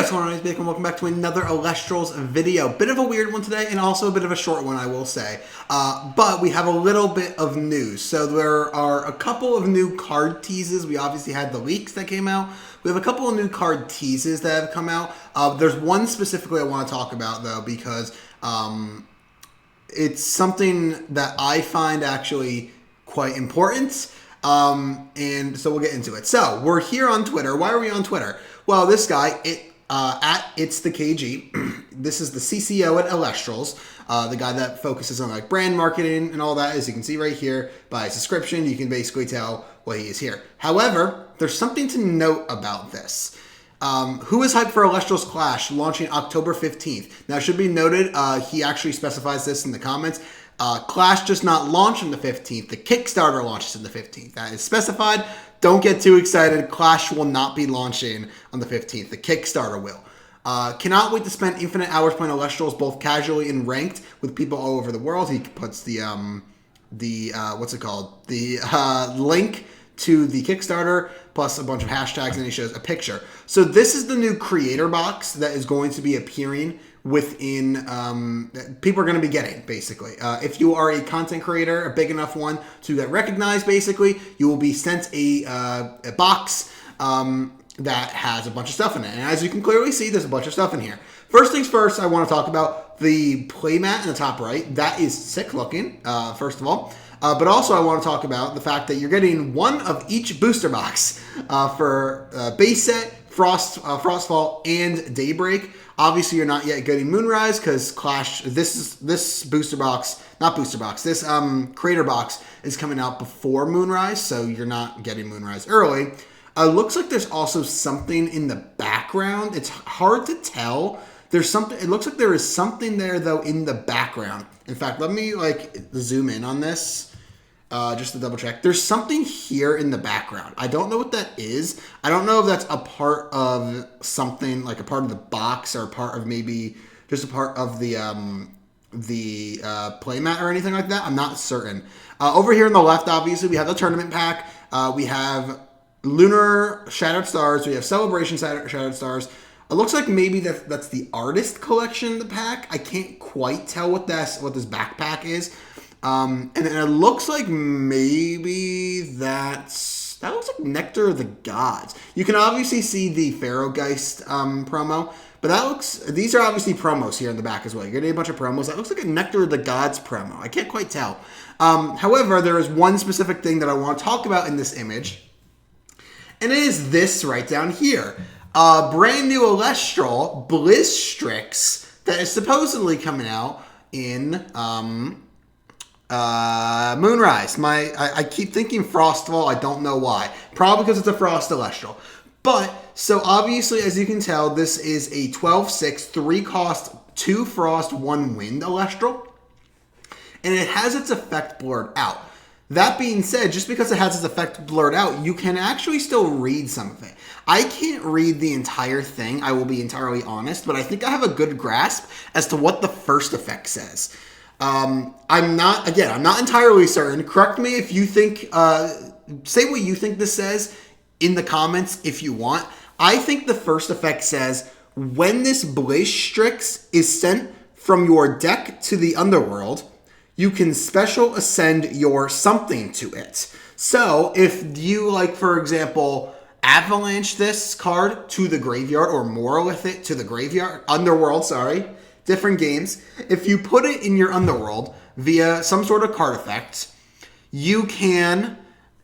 what's going on, and welcome back to another Elestrals video. Bit of a weird one today, and also a bit of a short one, I will say. But we have a little bit of news. So there are a couple of new card teases. We obviously had the leaks that came out. We have a couple of new card teases that have come out. There's one specifically I want to talk about, though, because it's something that I find actually quite important. And so we'll get into it. So we're here on Twitter. Why are we on Twitter? Well, this guy, at It's the KG, this is the CCO at Elestrals, the guy that focuses on like brand marketing and all that. As you can see right here by his description, you can basically tell what he is here. However, there's something to note about this. Who is hyped for Elestrals Clash launching October 15th? Now, it should be noted, he actually specifies this in the comments. Clash does not launch on the 15th. The Kickstarter launches on the 15th. That is specified. Don't get too excited. Clash will not be launching on the 15th. The Kickstarter will. Cannot wait to spend infinite hours playing Elestrals, both casually and ranked, with people all over the world. He puts the what's it called? The link to the Kickstarter, plus a bunch of hashtags, and he shows a picture. So this is the new creator box that is going to be appearing within, people are going to be getting, basically. If you are a content creator, a big enough one to get recognized, basically, you will be sent a box that has a bunch of stuff in it. And as you can clearly see, there's a bunch of stuff in here. First things first, I want to talk about the playmat in the top right. That is sick looking, first of all. But also I want to talk about the fact that you're getting one of each booster box for base set, Frostfall, and Daybreak. Obviously, you're not yet getting Moonrise because Clash. This booster box, not booster box. This creator box is coming out before Moonrise, so you're not getting Moonrise early. Looks like there's also something in the background. It's hard to tell. There's something. It looks like there is something there though in the background. In fact, let me zoom in on this. Just to double check. There's something here in the background. I don't know what that is. I don't know if that's a part of something, like a part of the box or a part of maybe just a part of the playmat or anything like that. I'm not certain. Over here on the left, obviously, we have the tournament pack. We have Lunar Shattered Stars. We have Celebration Shattered Stars. It looks like maybe that's the artist collection, the pack. I can't quite tell what this backpack is. And it looks like maybe that looks like Nectar of the Gods. You can obviously see the Pharaohgeist promo, but these are obviously promos here in the back as well. You're getting a bunch of promos. That looks like a Nectar of the Gods promo. I can't quite tell. However, there is one specific thing that I want to talk about in this image, and it is this right down here. Brand new Elestral Blizzstrix that is supposedly coming out in Moonrise. I keep thinking Frostfall. I don't know why. Probably because it's a Frost Elestral. But, so obviously, as you can tell, this is a 12/6, 3 cost, 2 Frost, 1 Wind Elestral. And it has its effect blurred out. That being said, just because it has its effect blurred out, you can actually still read some of it. I can't read the entire thing, I will be entirely honest, but I think I have a good grasp as to what the first effect says. I'm not entirely certain. Correct me if you think, say what you think this says in the comments if you want. I think the first effect says, when this Blizzstrix is sent from your deck to the underworld, you can special ascend your something to it. So if you, for example, avalanche this card to the graveyard or Morlith it to the graveyard, underworld, sorry, different games. If you put it in your underworld via some sort of card effect, you can,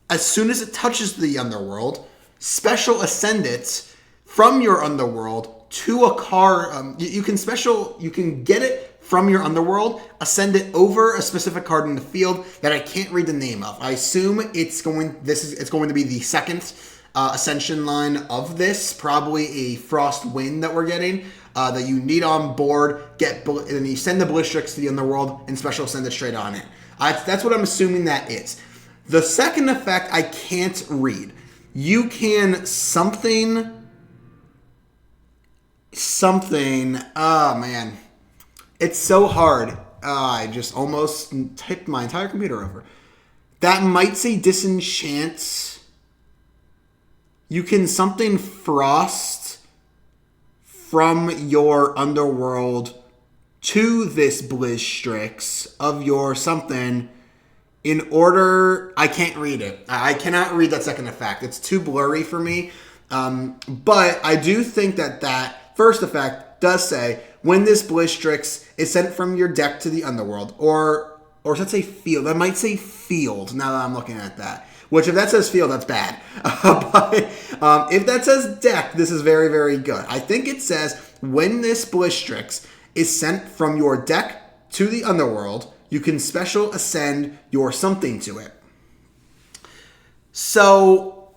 as soon as it touches the underworld, special ascend it from your underworld to a card. You can get it from your underworld, ascend it over a specific card in the field that I can't read the name of. I assume it's going to be the second ascension line of this, probably a Frost Wind that we're getting. That you need on board, and you send the Blizzstrix to the underworld and special send it straight on it. That's what I'm assuming that is. The second effect I can't read. You can something, oh man. It's so hard. I just almost tipped my entire computer over. That might say disenchant. You can something frost from your underworld to this Blizzstrix of your something in order. I can't read it. I cannot read that second effect. It's too blurry for me. But I do think that first effect does say when this Blizzstrix is sent from your deck to the underworld, or does that say field? That might say field now that I'm looking at that. Which, if that says field, that's bad. But if that says deck, this is very, very good. I think it says when this Blizzstrix is sent from your deck to the underworld, you can special ascend your something to it. So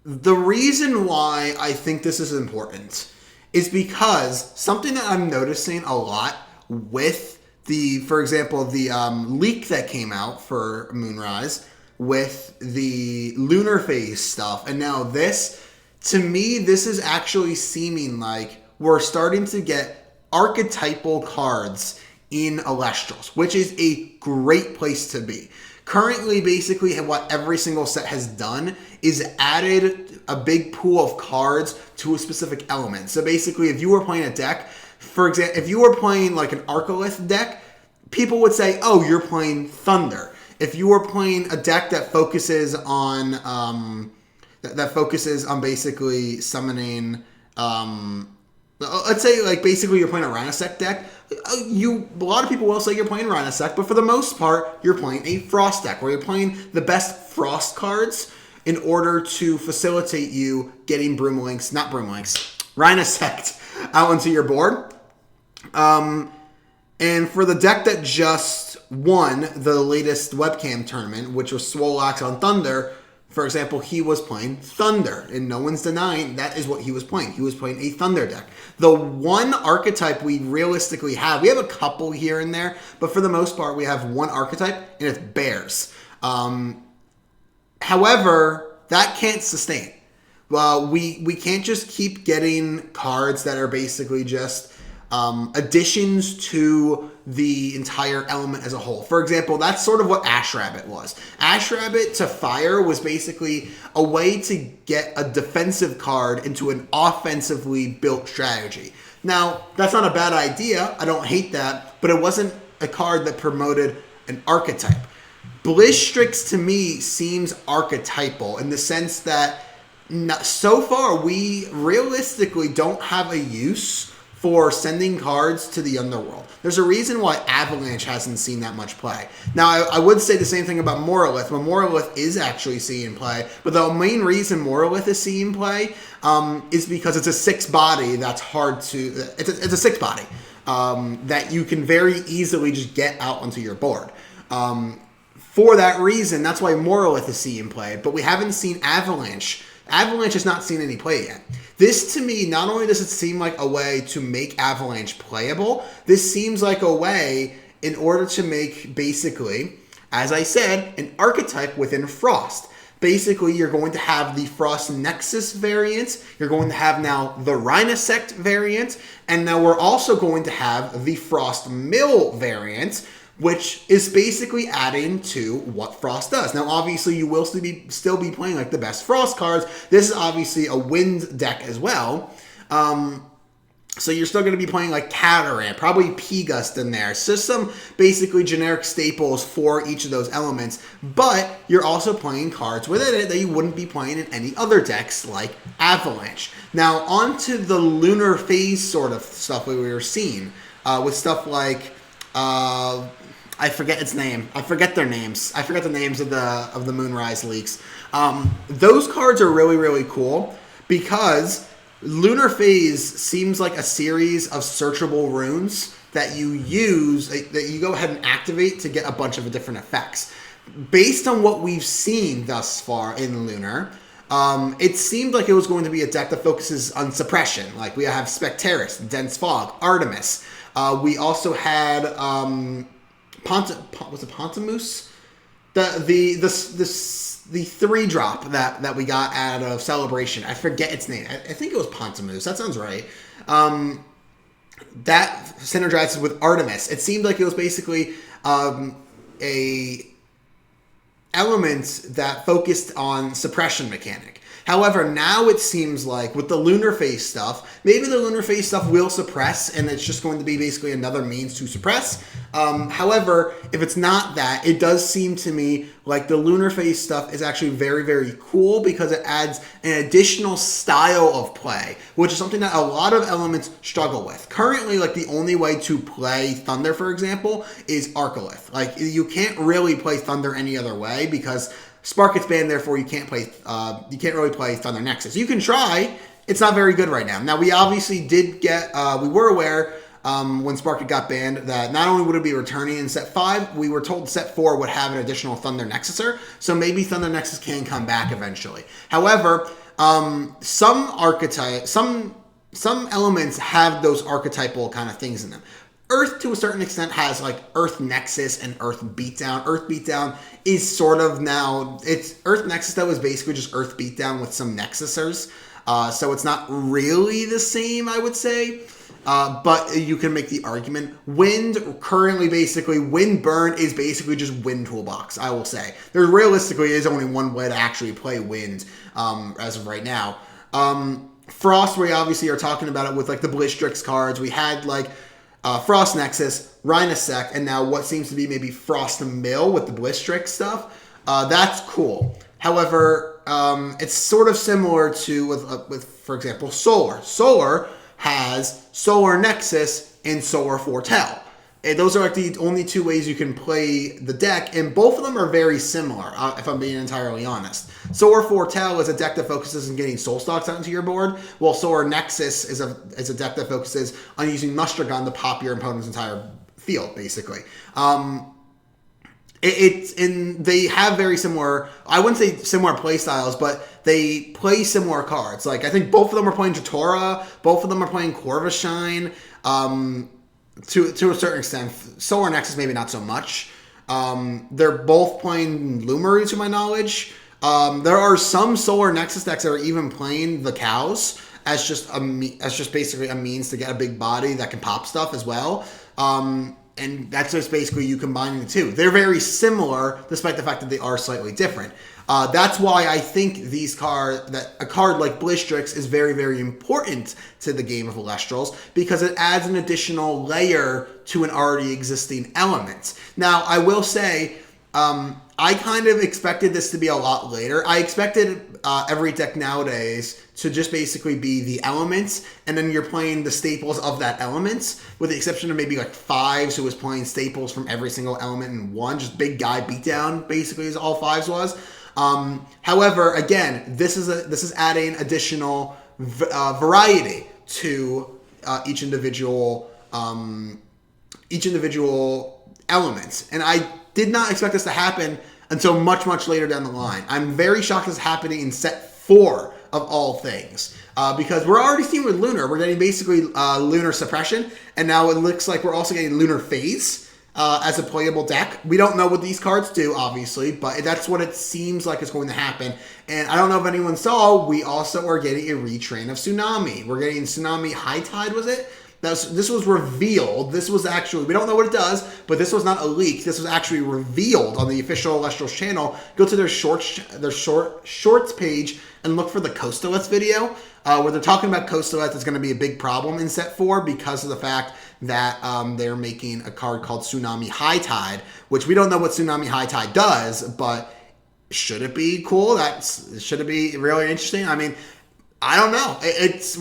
the reason why I think this is important is because something that I'm noticing a lot with for example, the leak that came out for Moonrise with the Lunar phase stuff, and now this, to me, this is actually seeming like we're starting to get archetypal cards in Elestrals, which is a great place to be. Currently, basically, what every single set has done is added a big pool of cards to a specific element. So basically, if you were playing a deck, for example, if you were playing like an Archetype deck, people would say, oh, you're playing Thunder. If you were playing a deck that focuses on basically summoning, let's say like basically you're playing a Rhinosect deck, a lot of people will say you're playing Rhinosect, but for the most part, you're playing a Frost deck where you're playing the best Frost cards in order to facilitate you getting Rhinosect out onto your board. And for the deck that just won the latest webcam tournament, which was Swolox on Thunder, for example, he was playing Thunder, and no one's denying that is what he was playing. He was playing a Thunder deck. The one archetype we realistically have, we have a couple here and there, but for the most part, we have one archetype, and it's Bears. However, that can't sustain. Well, we can't just keep getting cards that are basically just additions to the entire element as a whole. For example, that's sort of what Ash Rabbit was. Ash Rabbit to fire was basically a way to get a defensive card into an offensively built strategy. Now, that's not a bad idea. I don't hate that, but it wasn't a card that promoted an archetype. Blizzstrix to me seems archetypal in the sense that so far we realistically don't have a use for sending cards to the underworld. There's a reason why Avalanche hasn't seen that much play. Now, I would say the same thing about Morolith, but Morolith is actually seeing play. But the main reason Morolith is seeing play is because it's a 6-body that's hard to... It's a 6-body that you can very easily just get out onto your board. For that reason, that's why Morolith is seeing play. But we haven't seen Avalanche. Avalanche has not seen any play yet. This, to me, not only does it seem like a way to make Avalanche playable, this seems like a way in order to make, basically, as I said, an archetype within Frost. Basically, you're going to have the Frost Nexus variant, you're going to have now the Rhinosect variant, and now we're also going to have the Frost Mill variant, which is basically adding to what Frost does. Now, obviously, you will still be playing like the best Frost cards. This is obviously a Wind deck as well. So you're still going to be playing like Catarant, probably P-Gust in there. So some basically generic staples for each of those elements. But you're also playing cards within it that you wouldn't be playing in any other decks like Avalanche. Now, on to the Lunar phase sort of stuff we were seeing with stuff like... I forget its name. I forget their names. I forget the names of the Moonrise leaks. Those cards are really, really cool because Lunar Phase seems like a series of searchable runes that you use, that you go ahead and activate to get a bunch of different effects. Based on what we've seen thus far in Lunar, it seemed like it was going to be a deck that focuses on suppression. Like we have Spectaris, Dense Fog, Artemis. We also had... was it Pontamoose? The 3-drop that we got out of Celebration. I forget its name. I think it was Pontamoose. That sounds right. That synergizes with Artemis. It seemed like it was basically a element that focused on suppression mechanic. However, now it seems like with the Lunar Phase stuff, maybe the Lunar Phase stuff will suppress, and it's just going to be basically another means to suppress. However, if it's not that, it does seem to me like the Lunar Phase stuff is actually very, very cool because it adds an additional style of play, which is something that a lot of elements struggle with. Currently, like the only way to play Thunder, for example, is Archetype. Like you can't really play Thunder any other way because Spark gets banned, therefore you can't play. You can't really play Thunder Nexus. You can try. It's not very good right now. Now we obviously did get. We were aware when Spark got banned that not only would it be returning in set 5, we were told set 4 would have an additional Thunder Nexuser. So maybe Thunder Nexus can come back eventually. However, some elements have those archetypal kind of things in them. Earth, to a certain extent, has like Earth Nexus and Earth Beatdown. Earth Beatdown is sort of now, it's Earth Nexus though is basically just Earth Beatdown with some Nexusers. So it's not really the same, I would say. But you can make the argument. Wind, currently basically, Wind Burn is basically just Wind Toolbox, I will say. There realistically is only one way to actually play Wind as of right now. Frost, we obviously are talking about it with like the Blistrix cards. We had like Frost Nexus, Rhinosec, and now what seems to be maybe Frost Mill with the Blistrix stuff. That's cool. However, it's sort of similar to with for example, Solar. Solar has Solar Nexus and Solar Foretell. And those are like the only two ways you can play the deck, and both of them are very similar, if I'm being entirely honest. Solar Foretell is a deck that focuses on getting Soul Stocks out into your board, while Solar Nexus is a deck that focuses on using Muster Gun to pop your opponent's entire field, basically. They have very similar, I wouldn't say similar play styles, but they play similar cards. Like, I think both of them are playing Jatora, both of them are playing Corvashine, to a certain extent. Solar Nexus maybe not so much. They're both playing Lunar, to my knowledge. There are some Solar Nexus decks that are even playing the cows as just basically a means to get a big body that can pop stuff as well. And that's just basically you combining the two. They're very similar, despite the fact that they are slightly different. That's why I think that a card like Blistrix is very, very important to the game of Elestrals, because it adds an additional layer to an already existing element. Now, I will say, I kind of expected this to be a lot later. I expected every deck nowadays to just basically be the elements, and then you're playing the staples of that element, with the exception of maybe like Fives, who was playing staples from every single element in one, just big guy beatdown, basically, as all Fives was. However, again, this is adding additional variety to each individual element, and I did not expect this to happen until much, much later down the line. I'm very shocked this is happening in set 4 of all things, because we're already seeing with Lunar, we're getting basically Lunar Suppression, and now it looks like we're also getting Lunar Phase as a playable deck. We don't know what these cards do, obviously, but that's what it seems like is going to happen. And I don't know if anyone saw, we also are getting a retrain of Tsunami. We're getting Tsunami High Tide, was it? This was revealed. This was actually, we don't know what it does, but this was not a leak. This was actually revealed on the official Elestrals channel. Go to their shorts page and look for the Coastalith video, where they're talking about Coastalith is going to be a big problem in set 4 because of the fact that they're making a card called Tsunami High Tide, which we don't know what Tsunami High Tide does, but should it be cool? Should it be really interesting? I mean, I don't know.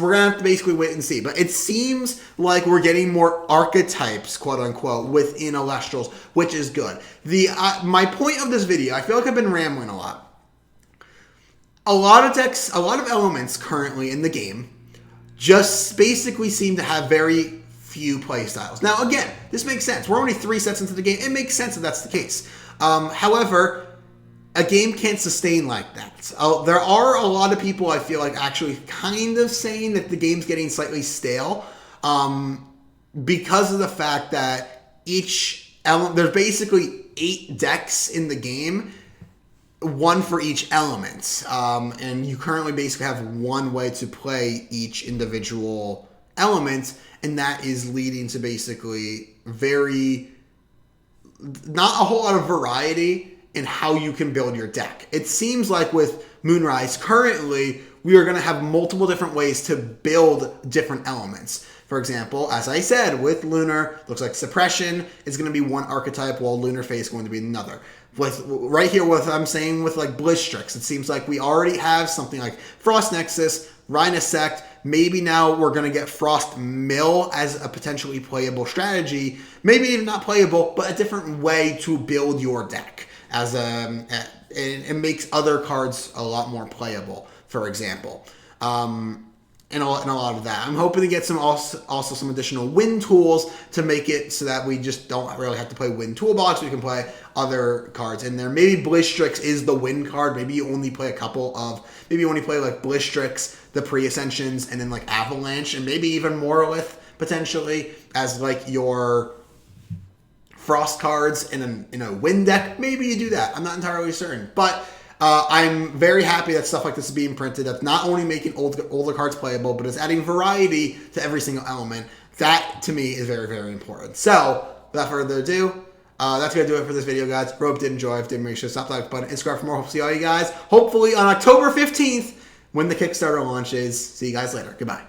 We're gonna have to basically wait and see. But it seems like we're getting more archetypes, quote unquote, within Elestrals, which is good. My point of this video, I feel like I've been rambling a lot. A lot of decks, a lot of elements currently in the game just basically seem to have very few play styles. Now, again, this makes sense. We're only 3 sets into the game. It makes sense if that's the case. However, a game can't sustain like that. There are a lot of people, I feel like, actually kind of saying that the game's getting slightly stale because of the fact that each element, there's basically 8 decks in the game, 1 for each element. And you currently basically have one way to play each individual element, and that is leading to basically not a whole lot of variety in how you can build your deck. It seems like with Moonrise currently, we are going to have multiple different ways to build different elements. For example, as I said, with Lunar, looks like Suppression is going to be one archetype, while Lunar Face is going to be another. With right here, what I'm saying with like Blistrix, it seems like we already have something like Frost Nexus, Rhinosect. Maybe now we're going to get Frost Mill as a potentially playable strategy. Maybe even not playable, but a different way to build your deck. As it makes other cards a lot more playable, for example. And a lot of that. I'm hoping to get some also some additional win tools to make it so that we just don't really have to play win toolbox. We can play other cards in there. Maybe Blistrix is the win card. Maybe you only play maybe you only play like Blistrix, the pre-ascensions, and then like Avalanche, and maybe even Morolith potentially as like your Frost cards in a win deck. Maybe you do that. I'm not entirely certain, but I'm very happy that stuff like this is being printed. That's not only making older cards playable, but it's adding variety to every single element. That, to me, is very, very important. So, without further ado, that's going to do it for this video, guys. Hope you did enjoy. If you did, make sure to slap the like button and subscribe for more. Hope to see all you guys, hopefully, on October 15th, when the Kickstarter launches. See you guys later. Goodbye.